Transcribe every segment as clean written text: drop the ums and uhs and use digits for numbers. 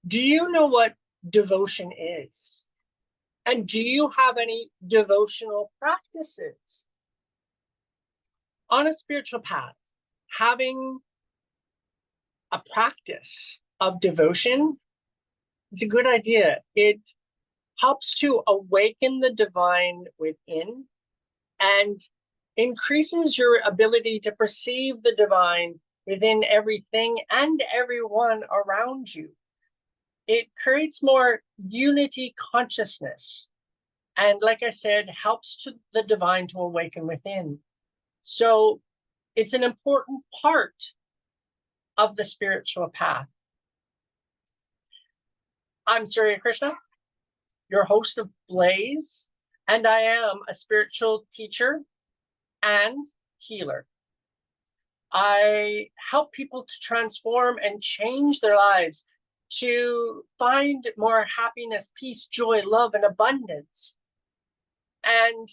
Do you know what devotion is? And do you have any devotional practices? On a spiritual path, having a practice of devotion is a good idea. It helps to awaken the divine within and increases your ability to perceive the divine within everything and everyone around you. It creates more unity consciousness. And like I said, helps to the divine to awaken within. So it's an important part of the spiritual path. I'm Surya Krishna, your host of Blaze, and I am a spiritual teacher and healer. I help people to transform and change their lives, to find more happiness, peace, joy, love, and abundance. And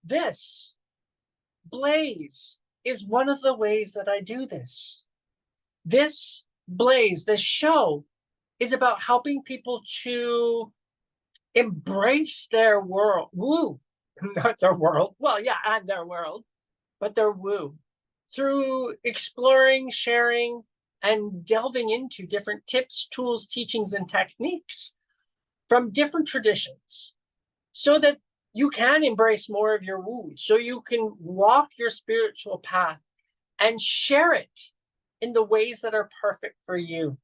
this Blaze is one of the ways that I do this. This Blaze, this show, is about helping people to embrace their world, woo, not their world. Well, yeah, and their world, but their woo, through exploring, sharing, and delving into different tips, tools, teachings, and techniques from different traditions so that you can embrace more of your woo, so you can walk your spiritual path and share it in the ways that are perfect for you.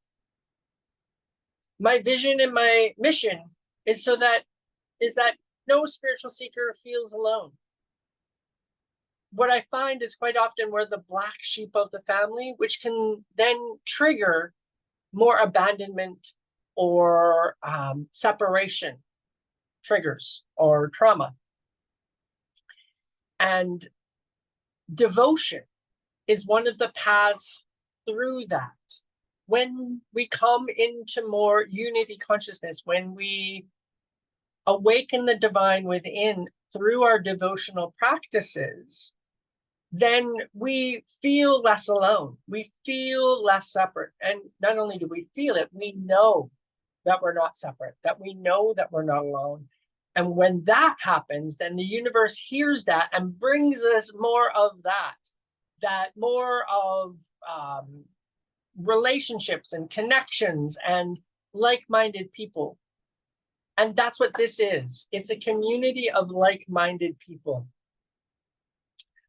My vision and my mission is that no spiritual seeker feels alone. What I find is quite often we're the black sheep of the family, which can then trigger more abandonment or separation triggers or trauma. And devotion is one of the paths through that. When we come into more unity consciousness, when we awaken the divine within through our devotional practices, then we feel less alone. We feel less separate. And not only do we feel it, we know that we're not separate, that we know that we're not alone. And when that happens, then the universe hears that and brings us more of that more of relationships and connections and like-minded people. And that's what this is. It's a community of like-minded people.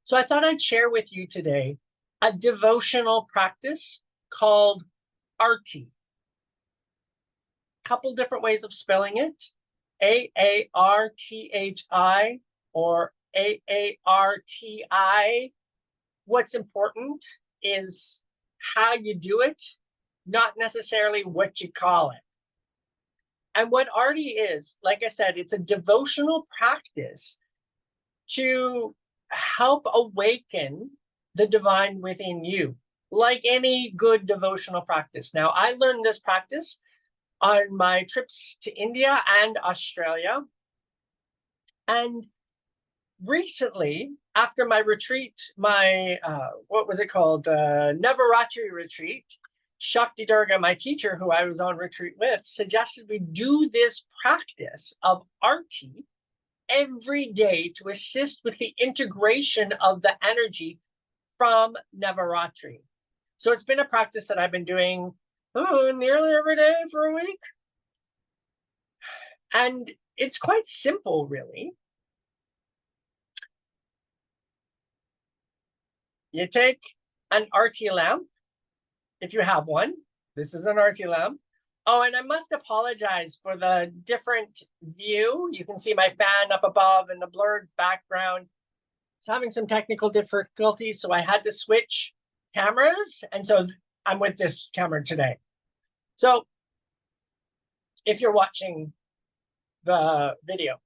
So I thought I'd share with you today a devotional practice called Aarti. A couple different ways of spelling it, Aarthi or Aarti. What's important is how you do it, not necessarily what you call it. And what Aarti is, like I said, it's a devotional practice to help awaken the divine within you, like any good devotional practice. Now, I learned this practice on my trips to India and Australia. And recently, after my retreat, my, what was it called? Navaratri retreat, Shakti Durga, my teacher, who I was on retreat with, suggested we do this practice of Aarti every day to assist with the integration of the energy from Navaratri. So it's been a practice that I've been doing nearly every day for a week. And it's quite simple, really. You take an Aarti lamp, if you have one. This is an Aarti lamp. Oh, and I must apologize for the different view. You can see my fan up above and the blurred background. It's having some technical difficulties, so I had to switch cameras. And so I'm with this camera today. So if you're watching the video,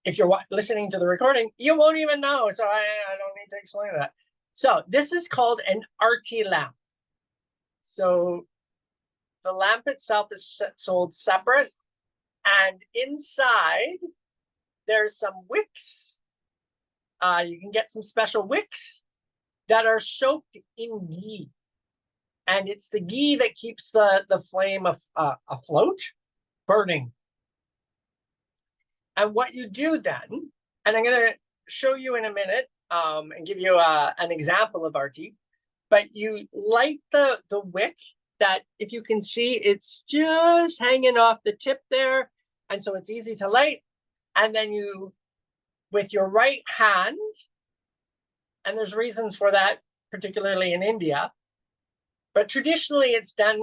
if you're listening to the recording, you won't even know. So I don't need to explain that. So this is called an Aarti lamp. So the lamp itself is sold separate. And inside, there's some wicks. You can get some special wicks that are soaked in ghee. And it's the ghee that keeps the flame afloat, burning. And what you do then, and I'm going to show you in a minute and give you an example of Aarti, but you light the wick that, if you can see, it's just hanging off the tip there. And so it's easy to light. And then you, with your right hand, and there's reasons for that, particularly in India, but traditionally it's done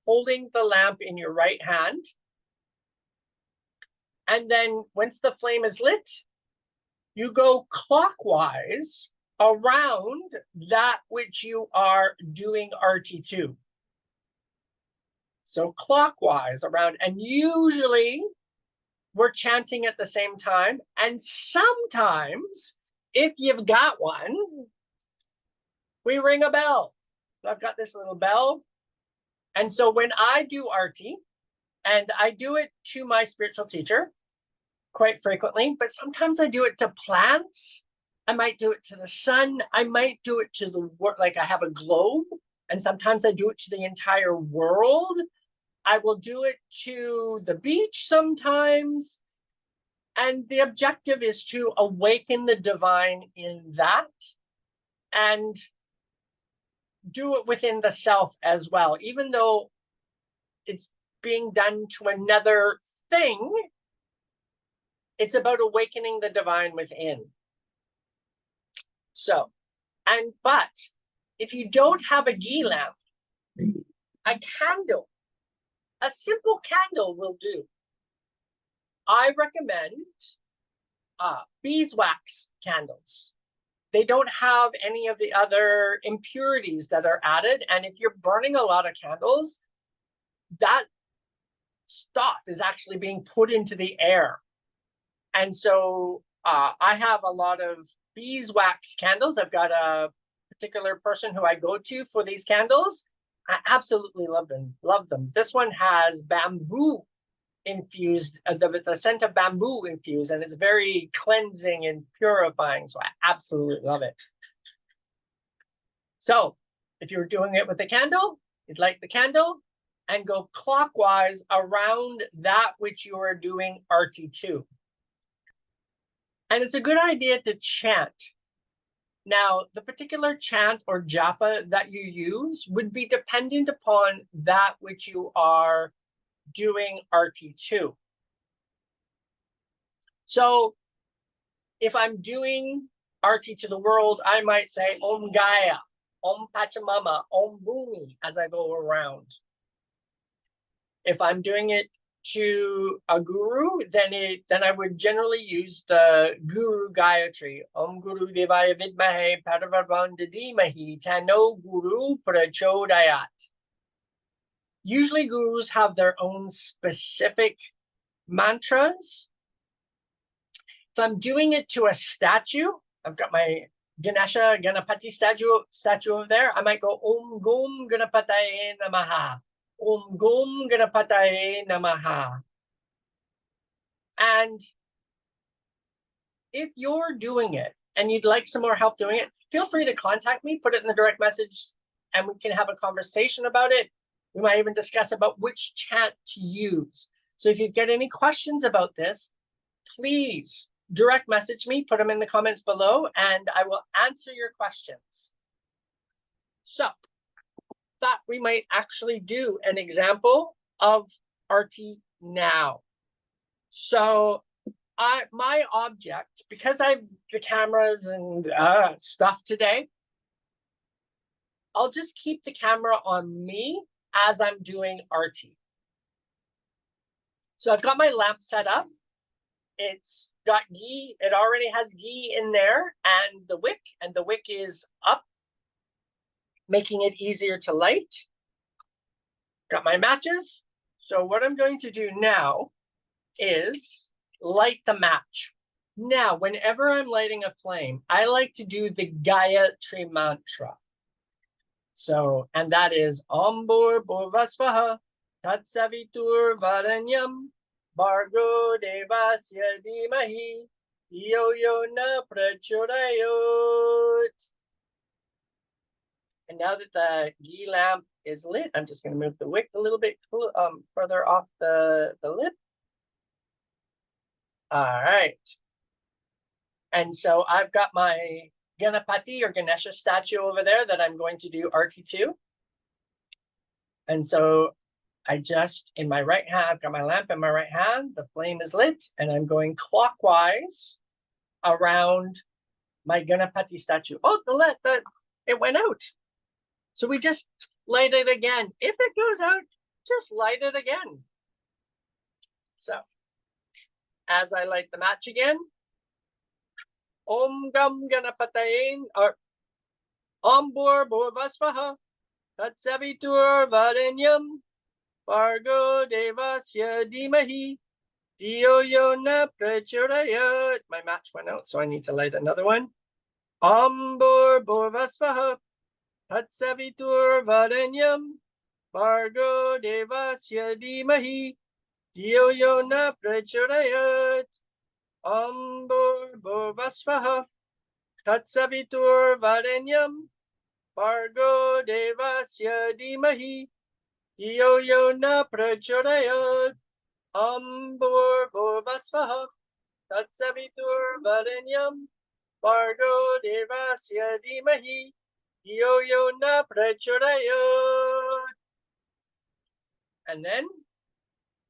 holding the lamp in your right hand. And then once the flame is lit, you go clockwise around that which you are doing Aarti to. So clockwise around, and usually we're chanting at the same time. And sometimes, if you've got one, we ring a bell. So I've got this little bell. And so when I do Aarti, and I do it to my spiritual teacher quite frequently, but sometimes I do it to plants. I might do it to the sun. I might do it to the world, like I have a globe, and sometimes I do it to the entire world. I will do it to the beach sometimes. And the objective is to awaken the divine in that and do it within the self as well. Even though it's being done to another thing, it's about awakening the divine within. So, but if you don't have a ghee lamp, a candle, a simple candle will do. I recommend beeswax candles. They don't have any of the other impurities that are added. And if you're burning a lot of candles, that stuff is actually being put into the air. And so I have a lot of beeswax candles. I've got a particular person who I go to for these candles. I absolutely love them. Love them. This one has bamboo infused, the scent of bamboo infused, and it's very cleansing and purifying. So I absolutely love it. So if you're doing it with a candle, you'd light the candle and go clockwise around that which you are doing Aarti to. And it's a good idea to chant. Now, the particular chant or japa that you use would be dependent upon that which you are doing Aarti to. So if I'm doing Aarti to the world, I might say Om Gaia, Om Pachamama, Om Bhumi as I go around. If I'm doing it to a guru, then I would generally use the Guru Gayatri. Om Guru Devaya Vidmahe Paravarvanda Dhimahi Tano Guru Prachodayat. Usually gurus have their own specific mantras. If I'm doing it to a statue, I've got my Ganesha Ganapati statue over there, I might go Om Gom Ganapataye Namaha. Om Gom Ganapataye Namaha. And if you're doing it and you'd like some more help doing it, feel free to contact me, put it in the direct message, and we can have a conversation about it. We might even discuss about which chant to use. So if you get any questions about this, please direct message me, put them in the comments below, and I will answer your questions. So thought we might actually do an example of Aarti now. So my object, because I have the cameras and stuff today, I'll just keep the camera on me as I'm doing Aarti. So I've got my lamp set up. It's got ghee. It already has ghee in there, and the wick is up, making it easier to light. Got my matches. So what I'm going to do now is light the match. Now, whenever I'm lighting a flame, I like to do the Gayatri mantra. So, and that is Om Bhur Bhuvasvaha Tat Savitur Varanyam Bhargo Devasya Dhimahi Yo Yo Na Prachodayot. And now that the ghee lamp is lit. I'm just going to move the wick a little bit further off the lip. All right. And so I've got my Ganapati or Ganesha statue over there that I'm going to do Aarti to. And so I just, in my right hand, I've got my lamp in my right hand, the flame is lit, and I'm going clockwise around my Ganapati statue. Oh, it went out. So we just light it again. If it goes out, just light it again. So as I light the match again, Om Gam Ganapatayin, or Om Bur Bhuvasvaha, Tatsavitur Varenyam, Bargo Devasya Dimahi, Dio Yona Prachodayat. My match went out, so I need to light another one. Om Bur Bhuvasvaha, Tatsavitur Varenyam, Bargo Devasya Dimahi, Dio Yona Prachodayat. Om Bhuvasvaha, Tatsavitur Varenyam, Bargo Devasya Dimahi, Dio Yona Prachodayat. Om Bhuvasvaha, Tatsavitur Varenyam, Bargo Devasya Dimahi, Dio Yona Prachodayat. And then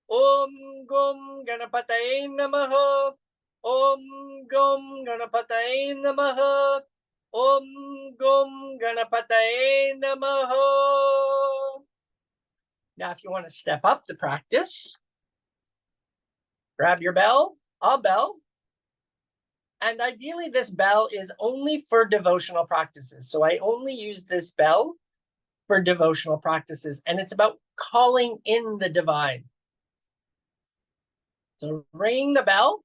Om Gum Ganapataye Namaha. Om Gum Ganapataye Namaha. Om Gum Ganapataye Namaha. Now, if you want to step up the practice, grab your bell, a bell. And ideally, this bell is only for devotional practices. So I only use this bell for devotional practices. And it's about calling in the divine. So ring the bell.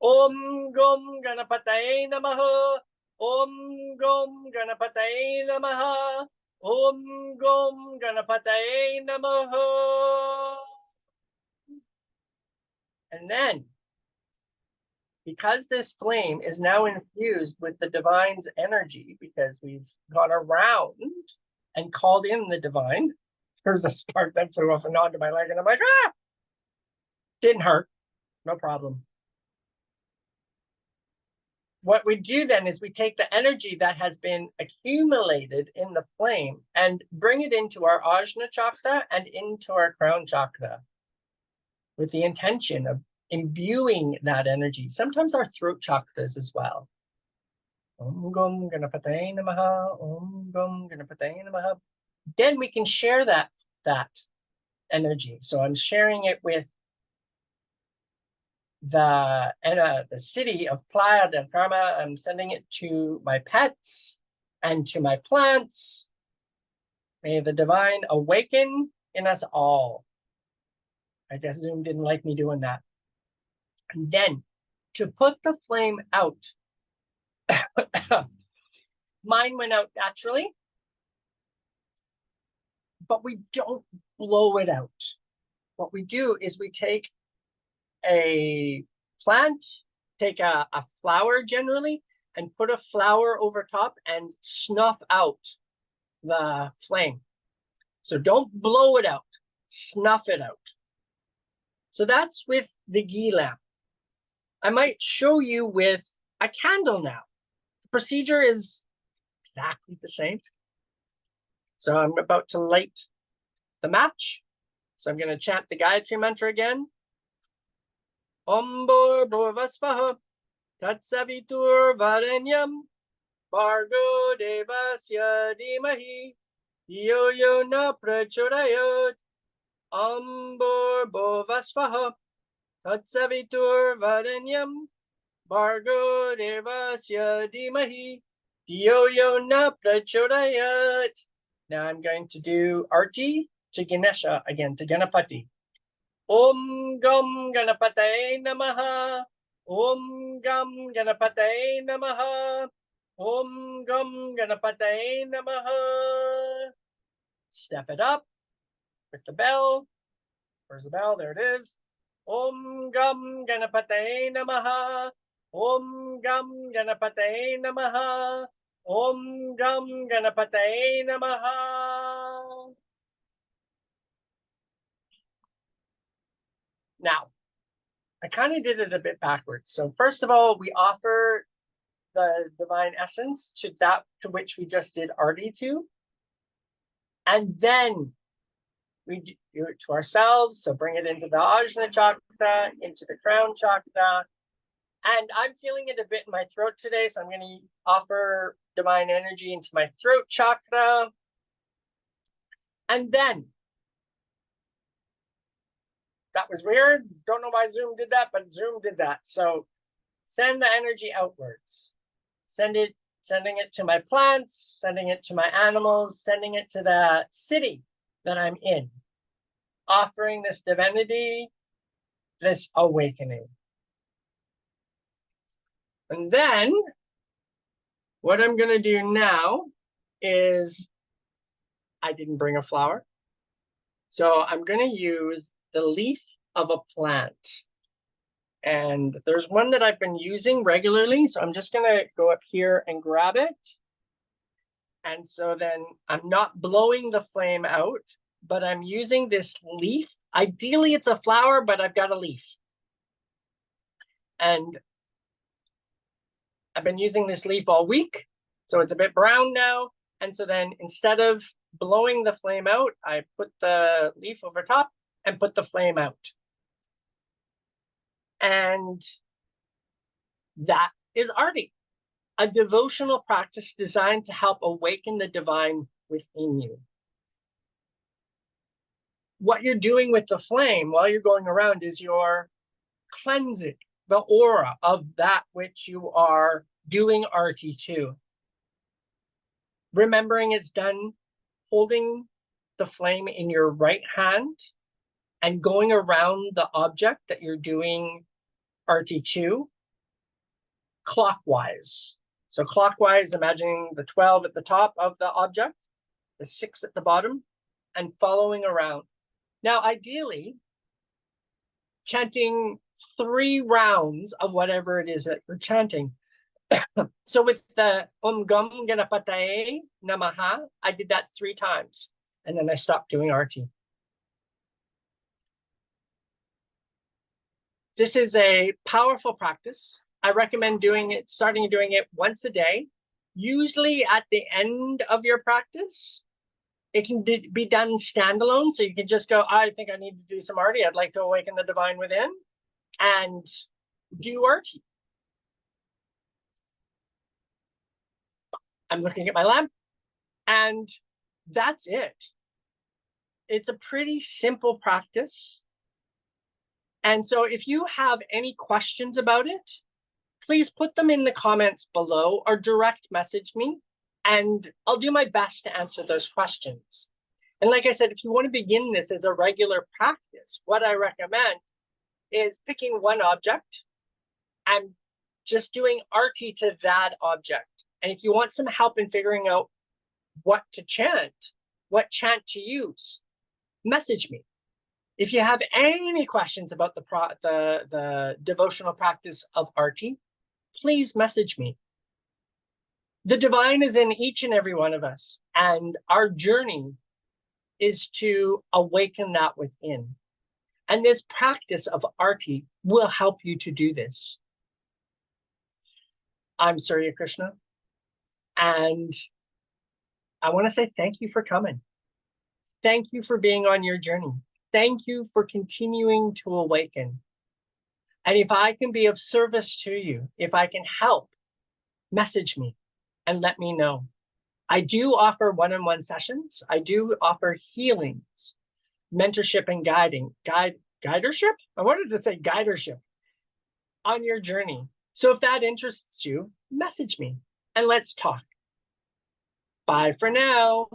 Om Gum Ganapataye Namaha. Om Gum Ganapataye Namaha. Om Gum Ganapataye Namaha. And then, because this flame is now infused with the divine's energy, because we've gone around and called in the divine, there's a spark that flew off and onto my leg, and I'm like, ah! Didn't hurt, no problem. What we do then is we take the energy that has been accumulated in the flame and bring it into our Ajna chakra and into our crown chakra with the intention of imbuing that energy. Sometimes our throat chakras as well. Om Gum Ganapataye Namaha. Om Gum Ganapataye Namaha. Then we can share that energy. So I'm sharing it with the city of Playa del Carmen. I'm sending it to my pets and to my plants. May the divine awaken in us all. I guess Zoom didn't like me doing that. And then to put the flame out, mine went out naturally, but we don't blow it out. What we do is we take a plant, take a flower generally, and put a flower over top and snuff out the flame. So don't blow it out, snuff it out. So that's with the ghee lamp. I might show you with a candle now. The procedure is exactly the same. So I'm about to light the match. So I'm going to chant the Gayatri mantra again. Om Bhuvasvaha Tatsavitur Varenyam Bargo Devasya Dimahi Dio Yona Prachodayat. Om Bhuvasvaha Tatsavitur Varenyam Bargo Devasya Dimahi Dio Yona Prachodayat. Now I'm going to do Aarti to Ganesha again, to Ganapati. Om Gam Ganapataye Namaha. Om Gam Ganapataye Namaha. Om Gam Ganapataye Namaha. Step it up with the bell. Where's the bell? There it is. Om Gam Ganapataye Namaha. Om Gam Ganapataye Namaha. Om Gam Ganapataye Namaha. I kind of did it a bit backwards. So first of all, we offer the divine essence to that to which we just did Aarti to. And then we do it to ourselves. So bring it into the Ajna chakra, into the crown chakra. And I'm feeling it a bit in my throat today. So I'm going to offer divine energy into my throat chakra. And then, that was weird. Don't know why Zoom did that, but Zoom did that. So send the energy outwards. Sending it to my plants, sending it to my animals, sending it to the city that I'm in. Offering this divinity, this awakening. And then what I'm going to do now is, I didn't bring a flower. So I'm going to use the leaf of a plant. And there's one that I've been using regularly. So I'm just going to go up here and grab it. And so then I'm not blowing the flame out, but I'm using this leaf. Ideally, it's a flower, but I've got a leaf. And I've been using this leaf all week. So it's a bit brown now. And so then instead of blowing the flame out, I put the leaf over top and put the flame out. And that is Aarti, a devotional practice designed to help awaken the divine within you. What you're doing with the flame while you're going around is you're cleansing the aura of that which you are doing Aarti to. Remembering it's done holding the flame in your right hand and going around the object that you're doing Aarti to clockwise. So clockwise, imagining the 12 at the top of the object, the 6 at the bottom, and following around. Now, ideally, chanting 3 rounds of whatever it is that you're chanting. So with the Gam Ganapataye Namaha, I did that 3 times, and then I stopped doing Aarti. This is a powerful practice. I recommend starting doing it once a day, usually at the end of your practice. It can be done standalone, so you can just go, I think I need to do some Aarti. I'd like to awaken the divine within, and do Aarti. I'm looking at my lamp, and that's it. It's a pretty simple practice. And so if you have any questions about it, please put them in the comments below or direct message me, and I'll do my best to answer those questions. And like I said, if you want to begin this as a regular practice, what I recommend is picking one object and just doing Aarti to that object. And if you want some help in figuring out what to chant, what chant to use, message me. If you have any questions about the devotional practice of Aarti, please message me. The divine is in each and every one of us, and our journey is to awaken that within. And this practice of Aarti will help you to do this. I'm Surya Krishna, and I want to say thank you for coming. Thank you for being on your journey. Thank you for continuing to awaken. And if I can be of service to you, if I can help, message me and let me know. I do offer one-on-one sessions. I do offer healings, mentorship and guidership? I wanted to say guidership on your journey. So if that interests you, message me and let's talk. Bye for now.